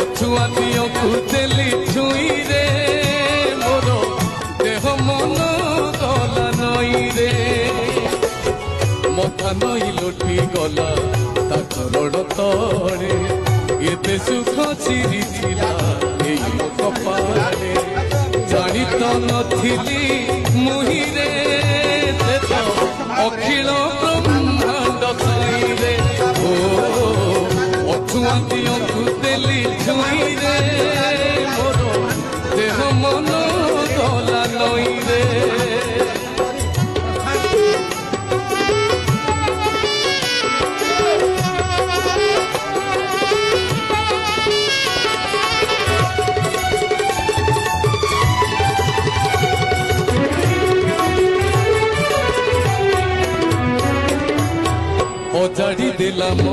ଅଛୁଆ ଦିଅକୁ ଦେଲି ଛୁଇଁରେ ମୋର ଦେହ ମନ ଗଲା ନଈରେ ମଥା ନଈ ଲୋଟି ଗଲା ତା କରଡ଼ ତଳେ ଏତେ ସୁଖ ଚିରିଥିଲା ଏଇ ମୋ କପାଳରେ ଜାଣି ତ ନଥିଲି ମୁହିଁରେ ସେ ତ ଅଖିଳ ବ୍ରହ୍ମାଣ୍ଡ ସାଇରେ ଅଛୁଆ ଦିଅକୁ ଦେଲି ଛୁଇଁରେ ମୋର ଦେହ ମନ ଗଲା ନଈରେ ଅଜାଡ଼ି ଦେଲା ମୋ